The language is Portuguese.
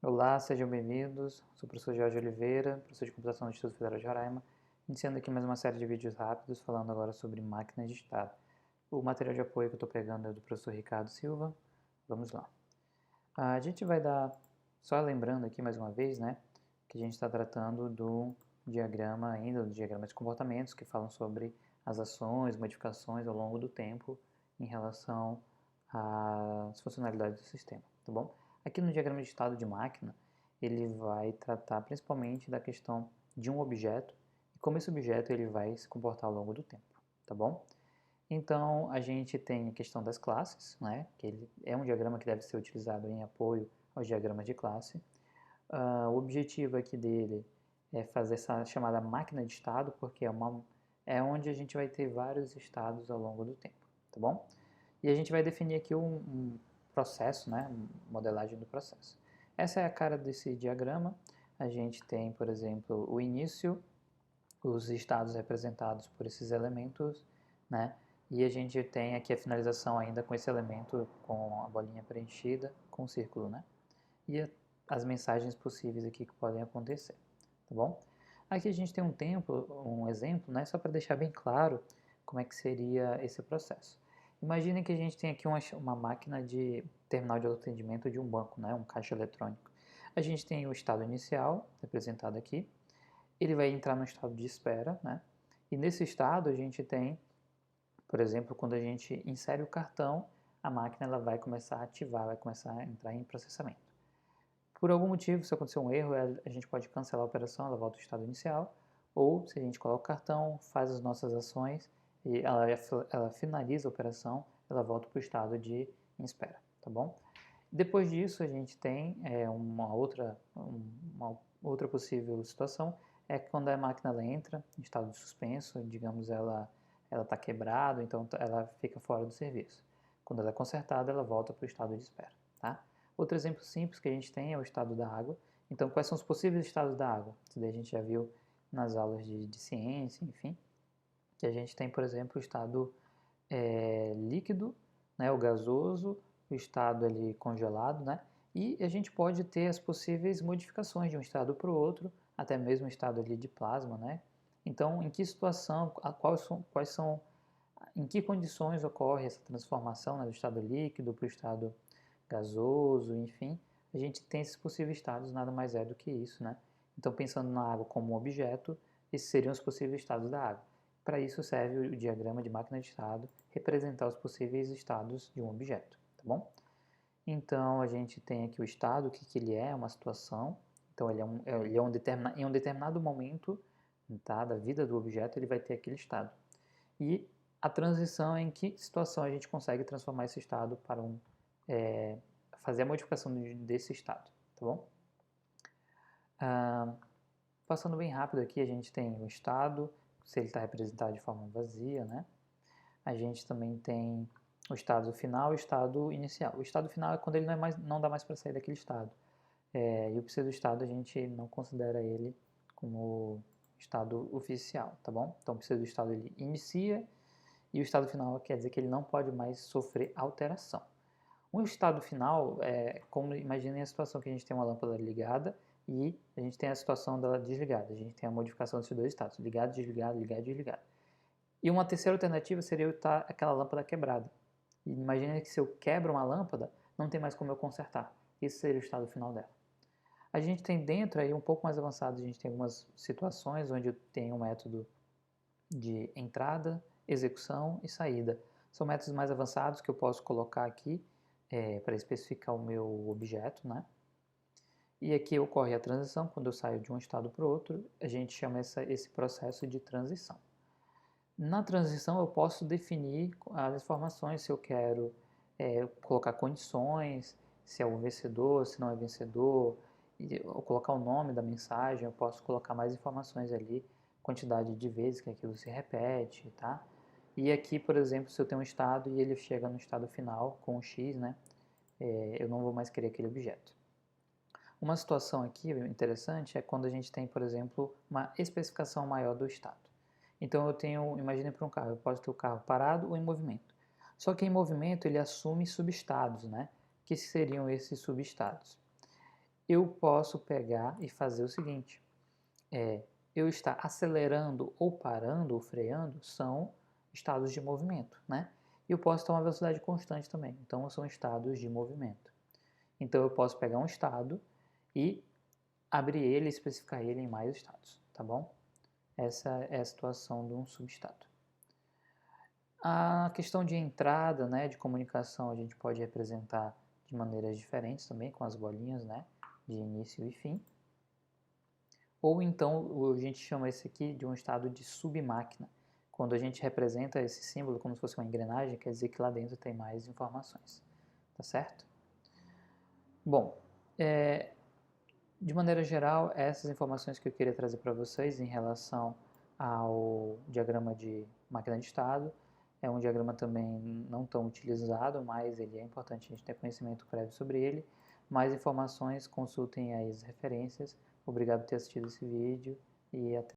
Olá, sejam bem-vindos. Sou o professor Jorge Oliveira, professor de computação do Instituto Federal de Roraima, iniciando aqui mais uma série de vídeos rápidos falando agora sobre máquinas de estado. O material de apoio que eu estou pegando é do professor Ricardo Silva. Vamos lá. A gente vai dar, só lembrando aqui mais uma vez, né, que a gente está tratando do diagrama ainda, do diagrama de comportamentos, que falam sobre as ações, modificações ao longo do tempo em relação às funcionalidades do sistema, tá bom? Aqui no diagrama de estado de máquina, ele vai tratar principalmente da questão de um objeto e como esse objeto ele vai se comportar ao longo do tempo, tá bom? Então, a gente tem a questão das classes, né, que ele é um diagrama que deve ser utilizado em apoio aos diagramas de classe. O objetivo aqui dele é fazer essa chamada máquina de estado, porque é onde a gente vai ter vários estados ao longo do tempo, tá bom? E a gente vai definir aqui um processo, né, modelagem do processo. Essa é a cara desse diagrama. A gente tem, por exemplo, o início, os estados representados por esses elementos, né? E a gente tem aqui a finalização ainda com esse elemento com a bolinha preenchida com o círculo, né? E as mensagens possíveis aqui que podem acontecer, tá bom? Aqui a gente tem um exemplo, né? Só para deixar bem claro como é que seria esse processo. Imaginem que a gente tem aqui uma máquina de terminal de autoatendimento de um banco, né? Um caixa eletrônico. A gente tem o estado inicial, representado aqui, ele vai entrar no estado de espera, né? E nesse estado a gente tem, por exemplo, quando a gente insere o cartão, a máquina ela vai começar a ativar, vai começar a entrar em processamento. Por algum motivo, se acontecer um erro, a gente pode cancelar a operação, ela volta ao estado inicial, ou se a gente coloca o cartão, faz as nossas ações e ela finaliza a operação, ela volta para o estado de espera, tá bom? Depois disso, a gente tem uma outra possível situação, é quando a máquina ela entra em estado de suspenso, digamos, ela está quebrada, então ela fica fora do serviço. Quando ela é consertada, ela volta para o estado de espera, tá? Outro exemplo simples que a gente tem é o estado da água. Então, quais são os possíveis estados da água? Isso daí a gente já viu nas aulas de ciência, enfim. Que a gente tem, por exemplo, o estado líquido, né, o gasoso, o estado ali congelado, né? E a gente pode ter as possíveis modificações de um estado para o outro, até mesmo o estado ali de plasma, né? Então, em que situação, em que condições ocorre essa transformação, né, do estado líquido para o estado gasoso, enfim, a gente tem esses possíveis estados, nada mais é do que isso, né? Então, pensando na água como um objeto, esses seriam os possíveis estados da água. Para isso serve o diagrama de máquina de estado, representar os possíveis estados de um objeto, tá bom? Então, a gente tem aqui o estado, o que ele é, uma situação. Então, em um determinado momento, tá, da vida do objeto, ele vai ter aquele estado. E a transição é em que situação a gente consegue transformar esse estado para fazer a modificação desse estado, tá bom? Passando bem rápido aqui, a gente tem o estado, se ele está representado de forma vazia, né? A gente também tem o estado final e o estado inicial. O estado final é quando ele não dá mais para sair daquele estado. E o pseudo-estado a gente não considera ele como estado oficial, tá bom? Então o pseudo-estado ele inicia e o estado final quer dizer que ele não pode mais sofrer alteração. Um estado final é como, imaginem a situação que a gente tem uma lâmpada ligada e a gente tem a situação dela desligada. A gente tem a modificação desses dois estados, ligado, desligado, ligado, desligado. E uma terceira alternativa seria estar aquela lâmpada quebrada. E imagine que se eu quebro uma lâmpada, não tem mais como eu consertar. Esse seria o estado final dela. A gente tem dentro aí um pouco mais avançado, a gente tem algumas situações onde eu tenho um método de entrada, execução e saída. São métodos mais avançados que eu posso colocar aqui para especificar o meu objeto, né? E aqui ocorre a transição, quando eu saio de um estado para o outro, a gente chama esse processo de transição. Na transição eu posso definir as informações, se eu quero colocar condições, se é um vencedor, se não é vencedor, ou colocar o nome da mensagem, eu posso colocar mais informações ali, quantidade de vezes que aquilo se repete, tá? E aqui, por exemplo, se eu tenho um estado e ele chega no estado final com um X, né? Eu não vou mais querer aquele objeto. Uma situação aqui interessante é quando a gente tem, por exemplo, uma especificação maior do estado. Então eu tenho, imagine para um carro, eu posso ter o carro parado ou em movimento. Só que em movimento ele assume subestados, né? Que seriam esses subestados? eu posso pegar e fazer o seguinte, eu estar acelerando ou parando ou freando são estados de movimento, né? E eu posso estar uma velocidade constante também, então são estados de movimento. Então eu posso pegar um estado e abrir ele e especificar ele em mais estados, tá bom? Essa é a situação de um subestado. A questão de entrada, né, de comunicação, a gente pode representar de maneiras diferentes também, com as bolinhas, né, de início e fim. Ou então, a gente chama esse aqui de um estado de submáquina. Quando a gente representa esse símbolo como se fosse uma engrenagem, quer dizer que lá dentro tem mais informações, tá certo? Bom, de maneira geral, essas informações que eu queria trazer para vocês em relação ao diagrama de máquina de estado. É um diagrama também não tão utilizado, mas ele é importante a gente ter conhecimento prévio sobre ele. Mais informações, consultem aí as referências. Obrigado por ter assistido esse vídeo e até